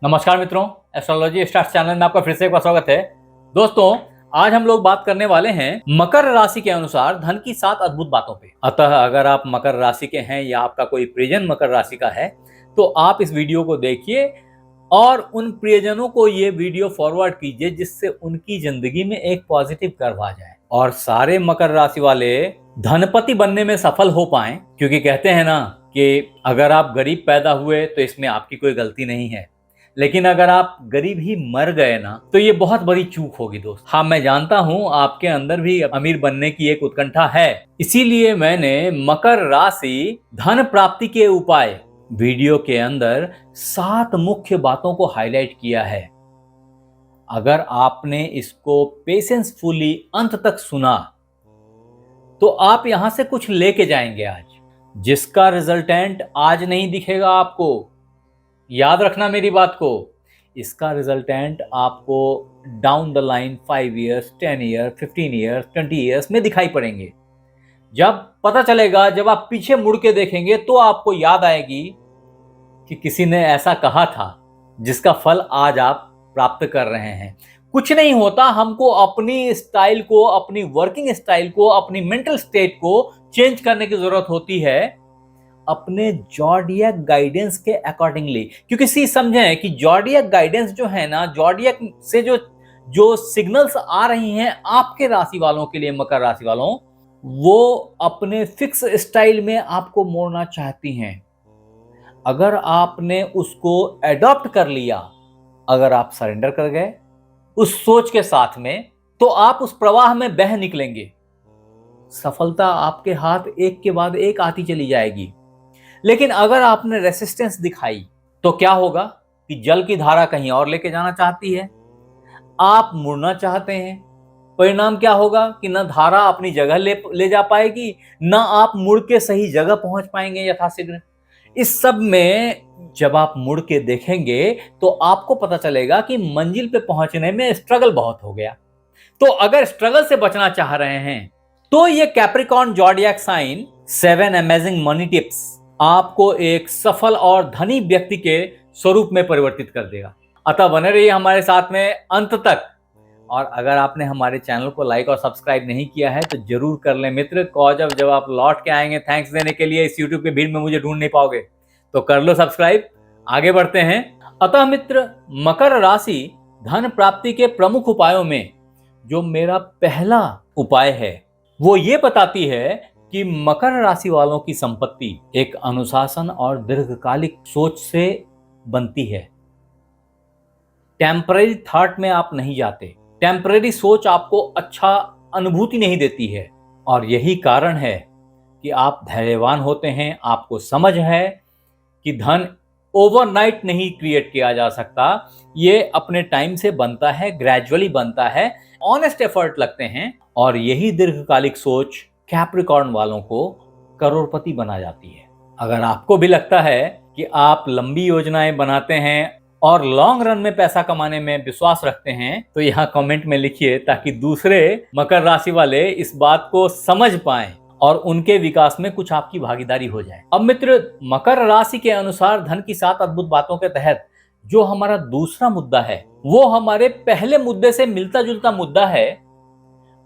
नमस्कार मित्रों, astrology stars channel में आपका फिर से एक बार स्वागत है। दोस्तों, आज हम लोग बात करने वाले हैं मकर राशि के अनुसार धन की 7 अद्भुत बातों पे। अतः अगर आप मकर राशि के हैं या आपका कोई प्रियजन मकर राशि का है तो आप इस वीडियो को देखिए और उन प्रियजनों को ये वीडियो फॉरवर्ड कीजिए जिससे उनकी जिंदगी में एक पॉजिटिव कर्व आ जाए और सारे मकर राशि वाले धनपति बनने में सफल हो पाएं। क्योंकि कहते हैं ना कि अगर आप गरीब पैदा हुए तो इसमें आपकी कोई गलती नहीं है, लेकिन अगर आप गरीब ही मर गए ना तो ये बहुत बड़ी चूक होगी दोस्त। हाँ, मैं जानता हूँ आपके अंदर भी अमीर बनने की एक उत्कंठा है, इसीलिए मैंने मकर राशि धन प्राप्ति के उपाय वीडियो के अंदर 7 मुख्य बातों को हाईलाइट किया है। अगर आपने इसको पेशेंसफुली अंत तक सुना तो आप यहां से कुछ लेके जाएंगे आज, जिसका रिजल्टेंट आज नहीं दिखेगा आपको। याद रखना मेरी बात को, इसका रिजल्टेंट आपको down the line 5 years, 10 years, 15 years, 20 years में दिखाई पड़ेंगे। जब पता चलेगा, जब आप पीछे मुड़ के देखेंगे तो आपको याद आएगी कि किसी ने ऐसा कहा था जिसका फल आज आप प्राप्त कर रहे हैं। कुछ नहीं होता, हमको अपनी स्टाइल को, अपनी वर्किंग स्टाइल को, अपनी मेंटल स्टेट को चेंज करने की जरूरत होती है अपने जॉडियक गाइडेंस के अकॉर्डिंगली। क्योंकि सी समझें कि जॉडियक गाइडेंस जो है ना, जॉडियक से जो जो सिग्नल्स आ रही हैं आपके राशि वालों के लिए, मकर राशि वालों, वो अपने फिक्स स्टाइल में आपको मोड़ना चाहती हैं। अगर आपने उसको एडॉप्ट कर लिया, अगर आप सरेंडर कर गए उस सोच के साथ में, तो आप उस प्रवाह में बह निकलेंगे। सफलता आपके हाथ एक के बाद एक आती चली जाएगी। लेकिन अगर आपने रेसिस्टेंस दिखाई तो क्या होगा कि जल की धारा कहीं और लेके जाना चाहती है, आप मुड़ना चाहते हैं। परिणाम क्या होगा कि ना धारा अपनी जगह ले जा पाएगी, ना आप मुड़ के सही जगह पहुंच पाएंगे यथाशीघ्र। इस सब में जब आप मुड़ के देखेंगे तो आपको पता चलेगा कि मंजिल पे पहुंचने में स्ट्रगल बहुत हो गया। तो अगर स्ट्रगल से बचना चाह रहे हैं तो ये Capricorn zodiac sign 7 amazing money tips आपको एक सफल और धनी व्यक्ति के स्वरूप में परिवर्तित कर देगा। अतः बने रहिए हमारे साथ में अंत तक। और अगर आपने हमारे चैनल को लाइक और सब्सक्राइब नहीं किया है तो जरूर कर लें मित्र। कॉज जब आप लौट के आएंगे थैंक्स देने के लिए, इस यूट्यूब की भीड़ में मुझे ढूंढ नहीं पाओगे, तो कर लो सब्सक्राइब। आगे बढ़ते हैं। अतः मित्र, मकर राशि धन प्राप्ति के प्रमुख उपायों में जो मेरा पहला उपाय है वो ये बताती है कि मकर राशि वालों की संपत्ति एक अनुशासन और दीर्घकालिक सोच से बनती है। टेम्पररी थॉट में आप नहीं जाते, टेम्पररी सोच आपको अच्छा अनुभूति नहीं देती है। और यही कारण है कि आप धैर्यवान होते हैं। आपको समझ है कि धन ओवरनाइट नहीं क्रिएट किया जा सकता, ये अपने टाइम से बनता है, ग्रेजुअली बनता है, ऑनेस्ट एफर्ट लगते हैं। और यही दीर्घकालिक सोच कैप्रिकॉर्न वालों को करोड़पति बना जाती है। अगर आपको भी लगता है कि आप लंबी योजनाएं बनाते हैं और लॉन्ग रन में पैसा कमाने में विश्वास रखते हैं तो यहाँ कमेंट में लिखिए, ताकि दूसरे मकर राशि वाले इस बात को समझ पाएं और उनके विकास में कुछ आपकी भागीदारी हो जाए। अब मित्र, मकर राशि के अनुसार धन की 7 अद्भुत बातों के तहत जो हमारा दूसरा मुद्दा है वो हमारे पहले मुद्दे से मिलता जुलता मुद्दा है।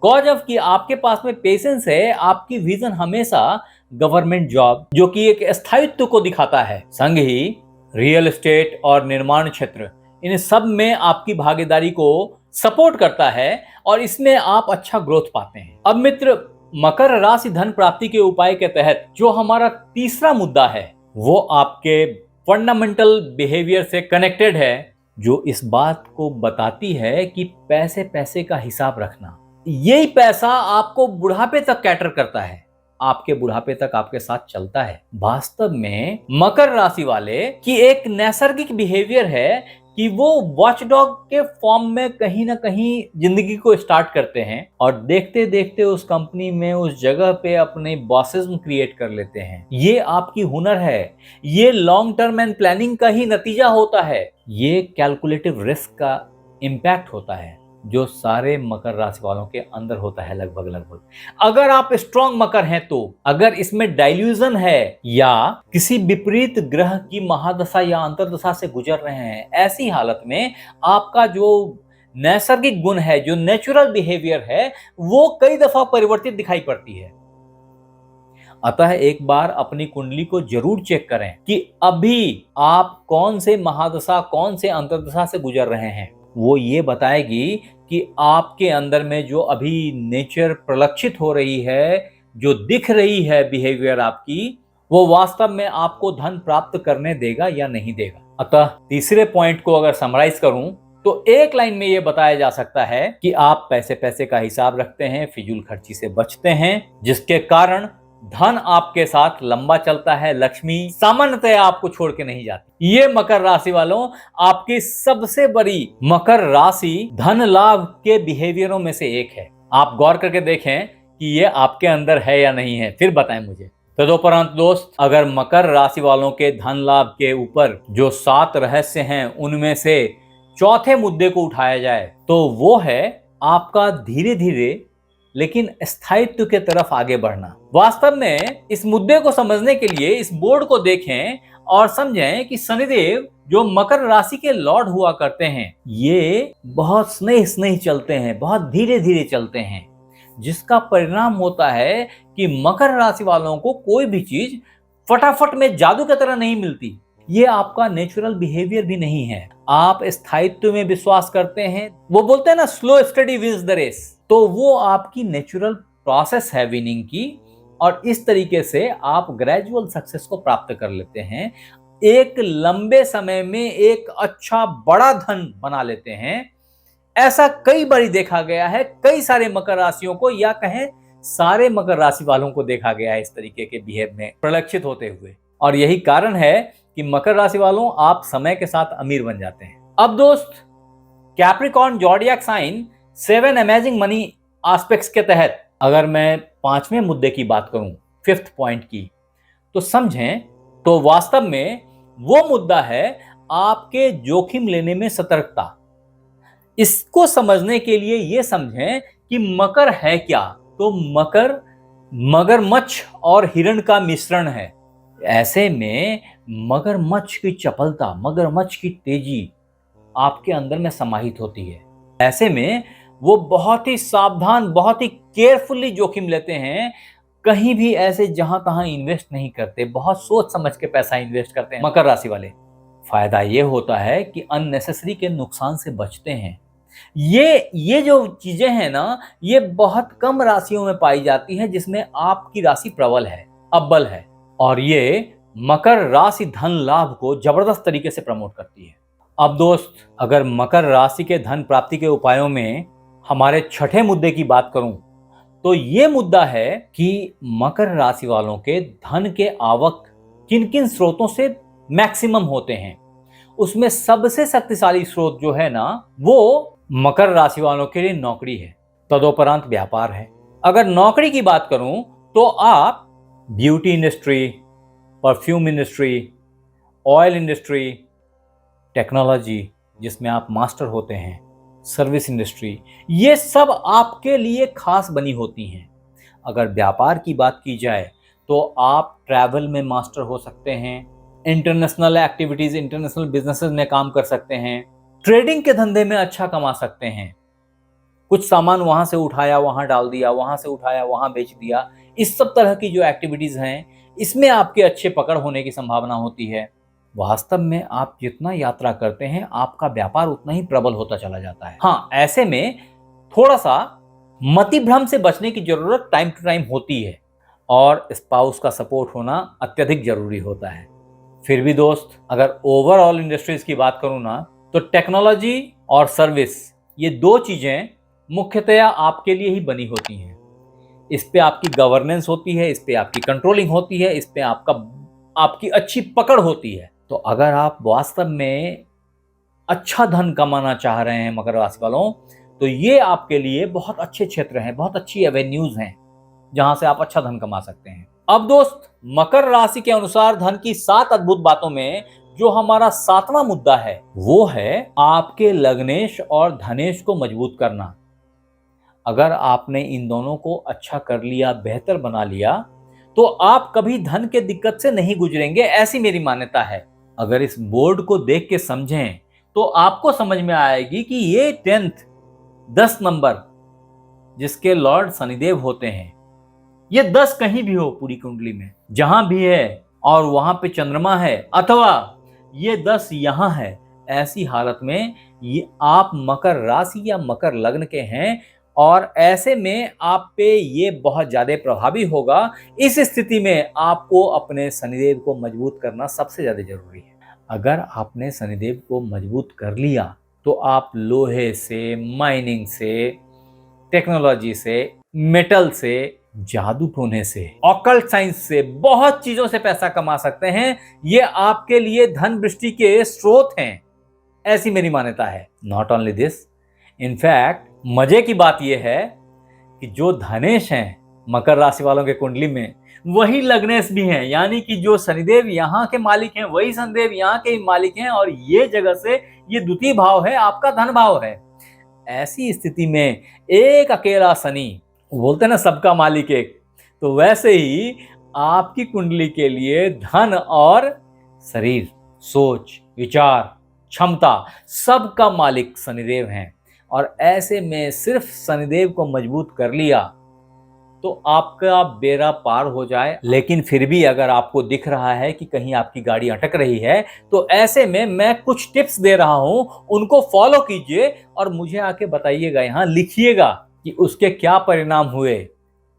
कॉज ऑफ कि आपके पास में पेशेंस है, आपकी विजन हमेशा गवर्नमेंट जॉब जो कि एक स्थायित्व को दिखाता है, संग ही रियल एस्टेट और निर्माण क्षेत्र, इन सब में आपकी भागीदारी को सपोर्ट करता है और इसमें आप अच्छा ग्रोथ पाते हैं। अब मित्र, मकर राशि धन प्राप्ति के उपाय के तहत जो हमारा तीसरा मुद्दा है वो आपके फंडामेंटल बिहेवियर से कनेक्टेड है, जो इस बात को बताती है कि पैसे पैसे का हिसाब रखना। यही पैसा आपको बुढ़ापे तक कैटर करता है, आपके बुढ़ापे तक आपके साथ चलता है। वास्तव में मकर राशि वाले की एक नैसर्गिक बिहेवियर है कि वो वॉचडॉग के फॉर्म में कहीं ना कहीं जिंदगी को स्टार्ट करते हैं और देखते देखते उस कंपनी में, उस जगह पे अपने बॉसिज्म क्रिएट कर लेते हैं। ये आपकी हुनर है, ये लॉन्ग टर्म एंड प्लानिंग का ही नतीजा होता है, ये कैलकुलेटिव रिस्क का इम्पैक्ट होता है। जो सारे मकर राशि वालों के अंदर होता है लगभग लगभग। अगर आप स्ट्रांग मकर हैं तो अगर इसमें डाइल्यूजन है या किसी विपरीत ग्रह की महादशा या अंतर्दशा से गुजर रहे हैं, ऐसी हालत में आपका जो नैसर्गिक गुण है, जो नेचुरल बिहेवियर है, वो कई दफा परिवर्तित दिखाई पड़ती है। अतः एक बार अपनी कुंडली को जरूर चेक करें कि अभी आप कौन से महादशा, कौन से अंतर्दशा से गुजर रहे हैं। वो ये बताएगी कि आपके अंदर में जो अभी नेचर प्रलक्षित हो रही है, जो दिख रही है बिहेवियर आपकी, वो वास्तव में आपको धन प्राप्त करने देगा या नहीं देगा। अतः तीसरे पॉइंट को अगर समराइज करूं तो एक लाइन में ये बताया जा सकता है कि आप पैसे पैसे का हिसाब रखते हैं, फिजूल खर्ची से बचते हैं, जिसके कारण धन आपके साथ लंबा चलता है, लक्ष्मी सामान्यतः आपको छोड़ के नहीं जाती। ये मकर राशि वालों आपकी सबसे बड़ी मकर राशि धन लाभ के बिहेवियरों में से एक है। आप गौर करके देखें कि ये आपके अंदर है या नहीं है, फिर बताएं मुझे। तदुपरांत दोस्त, अगर मकर राशि वालों के धन लाभ के ऊपर जो 7 रहस्य हैं उनमें से चौथे मुद्दे को उठाया जाए तो वो है आपका धीरे धीरे लेकिन स्थायित्व के तरफ आगे बढ़ना। वास्तव में इस मुद्दे को समझने के लिए इस बोर्ड को देखें और समझें कि शनिदेव जो मकर राशि के लॉर्ड हुआ करते हैं, ये बहुत स्नेह स्नेह चलते हैं, बहुत धीरे धीरे चलते हैं, जिसका परिणाम होता है कि मकर राशि वालों को कोई भी चीज फटाफट में जादू की तरह नहीं मिलती। ये आपका नेचुरल बिहेवियर भी नहीं है। आप स्थायित्व में विश्वास करते हैं, वो बोलते हैं ना slow study wins the race, तो वो आपकी नेचुरल प्रोसेस है विनिंग की, और इस तरीके से आप ग्रेजुअल सक्सेस को प्राप्त कर लेते हैं। एक लंबे समय में एक अच्छा बड़ा धन बना लेते हैं। ऐसा कई बार देखा गया है, कई सारे मकर राशियों को, या कहें सारे मकर राशि वालों को देखा गया है इस तरीके के बिहेव में प्रलक्षित होते हुए। और यही कारण है कि मकर राशि वालों आप समय के साथ अमीर बन जाते हैं। अब दोस्त, Capricorn zodiac sign 7 amazing money aspects के तहत अगर मैं 5वें मुद्दे की बात करूं, 5th पॉइंट की, तो समझें तो वास्तव में वो मुद्दा है आपके जोखिम लेने में सतर्कता। इसको समझने के लिए ये समझें कि मकर है क्या। तो मकर मगरमच्छ और हिरण का मिश्रण है। ऐसे में मगरमच्छ की चपलता, मगरमच्छ की तेजी आपके अंदर में समाहित होती है। ऐसे में वो बहुत ही सावधान, बहुत ही केयरफुली जोखिम लेते हैं। कहीं भी ऐसे जहां तहां इन्वेस्ट नहीं करते, बहुत सोच समझ के पैसा इन्वेस्ट करते हैं मकर राशि वाले। फायदा ये होता है कि अननेसेसरी के नुकसान से बचते हैं। ये जो चीजें हैं ना, ये बहुत कम राशियों में पाई जाती हैं जिसमें आपकी राशि प्रबल है, अव्वल है, और ये मकर राशि धन लाभ को जबरदस्त तरीके से प्रमोट करती है। अब दोस्त, अगर मकर राशि के धन प्राप्ति के उपायों में हमारे 6ठे मुद्दे की बात करूं तो ये मुद्दा है कि मकर राशि वालों के धन के आवक किन किन स्रोतों से मैक्सिमम होते हैं। उसमें सबसे शक्तिशाली स्रोत जो है ना, वो मकर राशि वालों के लिए नौकरी है, तदोपरांत व्यापार है। अगर नौकरी की बात करूं तो आप beauty industry, perfume industry, oil industry, technology जिसमें आप मास्टर होते हैं, सर्विस इंडस्ट्री, ये सब आपके लिए खास बनी होती हैं। अगर व्यापार की बात की जाए तो आप ट्रैवल में मास्टर हो सकते हैं, इंटरनेशनल एक्टिविटीज, इंटरनेशनल बिजनेसेस में काम कर सकते हैं, ट्रेडिंग के धंधे में अच्छा कमा सकते हैं। कुछ सामान वहां से उठाया वहां डाल दिया, वहां से उठाया वहां बेच दिया, इस सब तरह की जो एक्टिविटीज हैं, इसमें आपके अच्छे पकड़ होने की संभावना होती है। वास्तव में आप जितना यात्रा करते हैं, आपका व्यापार उतना ही प्रबल होता चला जाता है। हाँ, ऐसे में थोड़ा सा मतिभ्रम से बचने की जरूरत टाइम टू टाइम होती है, और स्पाउस का सपोर्ट होना अत्यधिक जरूरी होता है। फिर भी दोस्त, अगर ओवरऑल इंडस्ट्रीज की बात करूं ना, तो टेक्नोलॉजी और सर्विस, ये 2 चीजें मुख्यतया आपके लिए ही बनी होती हैं। इस पे आपकी गवर्नेंस होती है, इस पे आपकी कंट्रोलिंग होती है, इस पे आपकी अच्छी पकड़ होती है। तो अगर आप वास्तव में अच्छा धन कमाना चाह रहे हैं मकर राशि वालों, तो ये आपके लिए बहुत अच्छे क्षेत्र हैं, बहुत अच्छी एवेन्यूज हैं जहां से आप अच्छा धन कमा सकते हैं। अब दोस्त, मकर राशि के अनुसार धन की 7 अद्भुत बातों में जो हमारा 7वां मुद्दा है वो है आपके लग्नेश और धनेश को मजबूत करना। अगर आपने इन दोनों को अच्छा कर लिया, बेहतर बना लिया, तो आप कभी धन के दिक्कत से नहीं गुजरेंगे, ऐसी मेरी मान्यता है। अगर इस बोर्ड को देख के समझें तो आपको समझ में आएगी कि ये 10 नंबर जिसके लॉर्ड शनिदेव होते हैं, ये 10 कहीं भी हो पूरी कुंडली में, जहां भी है और वहां पे चंद्रमा है, अथवा ये 10 यहां है, ऐसी हालत में ये आप मकर राशि या मकर लग्न के हैं और ऐसे में आप पे ये बहुत ज्यादा प्रभावी होगा। इस स्थिति में आपको अपने शनिदेव को मजबूत करना सबसे ज्यादा जरूरी है। अगर आपने शनिदेव को मजबूत कर लिया तो आप लोहे से, माइनिंग से, टेक्नोलॉजी से, मेटल से, जादू टोने से, ऑकल्ट साइंस से, बहुत चीजों से पैसा कमा सकते हैं। ये आपके लिए धन वृष्टि के स्रोत हैं, ऐसी मेरी मान्यता है। नॉट ओनली दिस, इनफैक्ट मजे की बात यह है कि जो धनेश हैं मकर राशि वालों के कुंडली में, वही लग्नेश भी हैं, यानी कि जो शनिदेव यहाँ के मालिक हैं वही शनिदेव यहाँ के मालिक हैं, और ये जगह से ये द्वितीय भाव है, आपका धन भाव है। ऐसी स्थिति में एक अकेला शनि, बोलते ना सबका मालिक एक, तो वैसे ही आपकी कुंडली के लिए धन और शरीर, सोच, विचार, क्षमता, सबका मालिक शनिदेव हैं। और ऐसे में सिर्फ शनिदेव को मजबूत कर लिया तो आपका बेड़ा पार हो जाए। लेकिन फिर भी अगर आपको दिख रहा है कि कहीं आपकी गाड़ी अटक रही है, तो ऐसे में मैं कुछ टिप्स दे रहा हूं, उनको फॉलो कीजिए और मुझे आके बताइएगा, यहां लिखिएगा कि उसके क्या परिणाम हुए,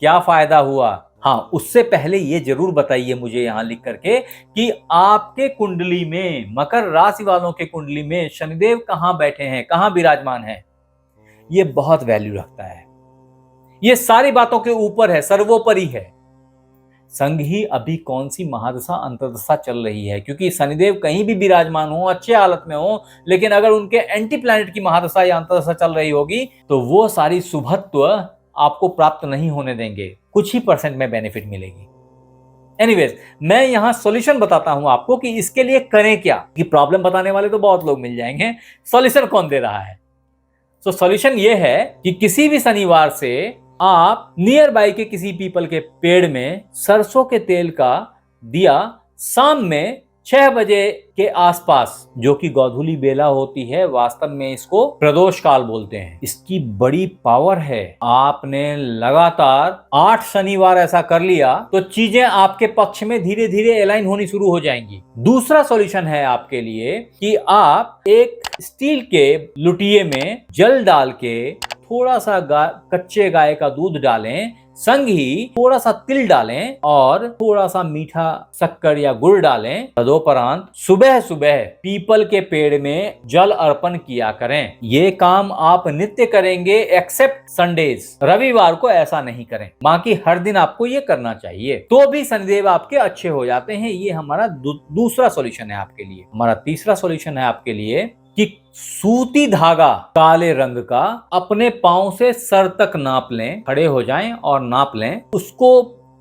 क्या फायदा हुआ। हाँ, उससे पहले ये जरूर बताइए मुझे यहां लिख करके कि आपके कुंडली में, मकर राशि वालों के कुंडली में शनिदेव कहां बैठे हैं, कहां विराजमान है। ये बहुत वैल्यू रखता है, ये सारी बातों के ऊपर है, सर्वोपरि है। संग ही अभी कौन सी महादशा अंतर्दशा चल रही है, क्योंकि शनिदेव कहीं भी विराजमान हो, अच्छे हालत में हो, लेकिन अगर उनके एंटी प्लैनेट की महादशा या अंतर्दशा चल रही होगी तो वो सारी शुभत्व आपको प्राप्त नहीं होने देंगे, कुछ ही % में बेनिफिट मिलेगी। एनीवेज, मैं यहां सॉल्यूशन बताता हूं आपको कि इसके लिए करें क्या, कि प्रॉब्लम बताने वाले तो बहुत लोग मिल जाएंगे, सॉल्यूशन कौन दे रहा है। तो सॉल्यूशन ये है कि किसी भी शनिवार से आप नियर बाई के किसी पीपल के पेड़ में सरसों के तेल का दिया शाम में 6 बजे के आसपास, जो कि गोधूली बेला होती है, वास्तव में इसको प्रदोष काल बोलते हैं, इसकी बड़ी पावर है। आपने लगातार 8 शनिवार ऐसा कर लिया तो चीजें आपके पक्ष में धीरे धीरे अलाइन होनी शुरू हो जाएंगी। दूसरा सॉल्यूशन है आपके लिए कि आप एक स्टील के लुटिये में जल डाल के थोड़ा सा कच्चे गाय का दूध डालें, संग ही थोड़ा सा तिल डालें और थोड़ा सा मीठा शक्कर या गुड़ डालें। तदोपरांत सुबह सुबह पीपल के पेड़ में जल अर्पण किया करें। ये काम आप नित्य करेंगे एक्सेप्ट संडेज, रविवार को ऐसा नहीं करें, बाकी हर दिन आपको ये करना चाहिए, तो भी शनिदेव आपके अच्छे हो जाते हैं। ये हमारा दूसरा सॉल्यूशन है आपके लिए। हमारा तीसरा सॉल्यूशन है आपके लिए कि सूती धागा काले रंग का अपने पांव से सर तक नाप लें, खड़े हो जाएं और नाप लें, उसको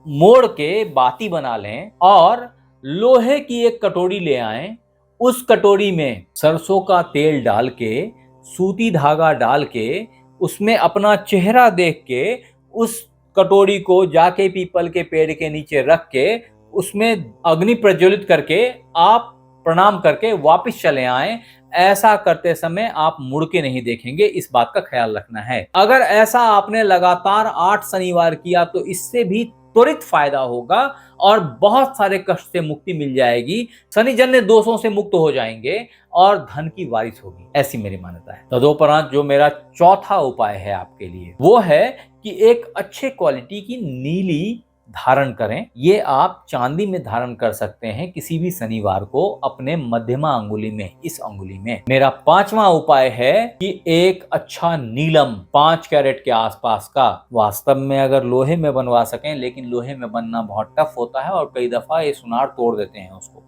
मोड़ के बाती बना लें और लोहे की एक कटोरी ले आएं। उस कटोरी में सरसों का तेल डाल के, सूती धागा डाल के, उसमें अपना चेहरा देख के उस कटोरी को जाके पीपल के पेड़ के नीचे रख के उसमें अग्नि प्रज्वलित करके आप प्रणाम करके वापस चले आएं। ऐसा करते समय आप मुड़ के नहीं देखेंगे, इस बात का ख्याल रखना है। अगर ऐसा आपने लगातार 8 शनिवार किया तो इससे भी त्वरित फायदा होगा और बहुत सारे कष्ट से मुक्ति मिल जाएगी, शनिजन्य दोषों से मुक्त हो जाएंगे और धन की बारिश होगी, ऐसी मेरी मान्यता है। तदोपरांत जो मेरा चौथा उपाय है आपके लिए वो है कि एक अच्छे क्वालिटी की नीली धारण करें। ये आप चांदी में धारण कर सकते हैं किसी भी शनिवार को अपने मध्यमा अंगुली में, इस अंगुली में। मेरा 5वां उपाय है कि एक अच्छा नीलम 5 कैरेट के आसपास का, वास्तव में अगर लोहे में बनवा सकें, लेकिन लोहे में बनना बहुत टफ होता है और कई दफा ये सुनार तोड़ देते हैं उसको,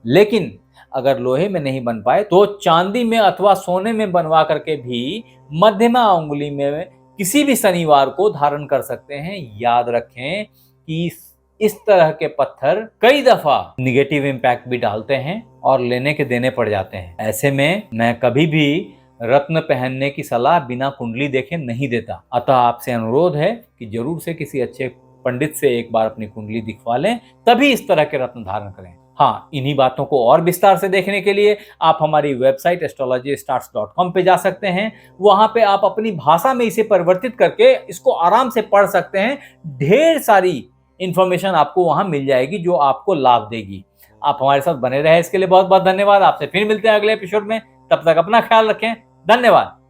लेकिन अगर लोहे में नहीं बन पाए तो चांदी में अथवा सोने में बनवा करके भी मध्यमा अंगुली में किसी भी शनिवार को धारण कर सकते हैं। याद रखें कि इस तरह के पत्थर कई दफा निगेटिव इम्पैक्ट भी डालते हैं और लेने के देने पड़ जाते हैं। ऐसे में मैं कभी भी रत्न पहनने की सलाह बिना कुंडली देखे नहीं देता। अतः आपसे अनुरोध है कि जरूर से किसी अच्छे पंडित से एक बार अपनी कुंडली दिखवा लें, तभी इस तरह के रत्न धारण करें। हाँ, इन्हीं बातों को और विस्तार से देखने के लिए आप हमारी वेबसाइट astrologystarts.com पे जा सकते हैं। वहां पे आप अपनी भाषा में इसे परिवर्तित करके इसको आराम से पढ़ सकते हैं। ढेर सारी इंफॉर्मेशन आपको वहां मिल जाएगी जो आपको लाभ देगी। आप हमारे साथ बने रहे इसके लिए बहुत बहुत धन्यवाद। आपसे फिर मिलते हैं अगले एपिसोड में। तब तक अपना ख्याल रखें। धन्यवाद।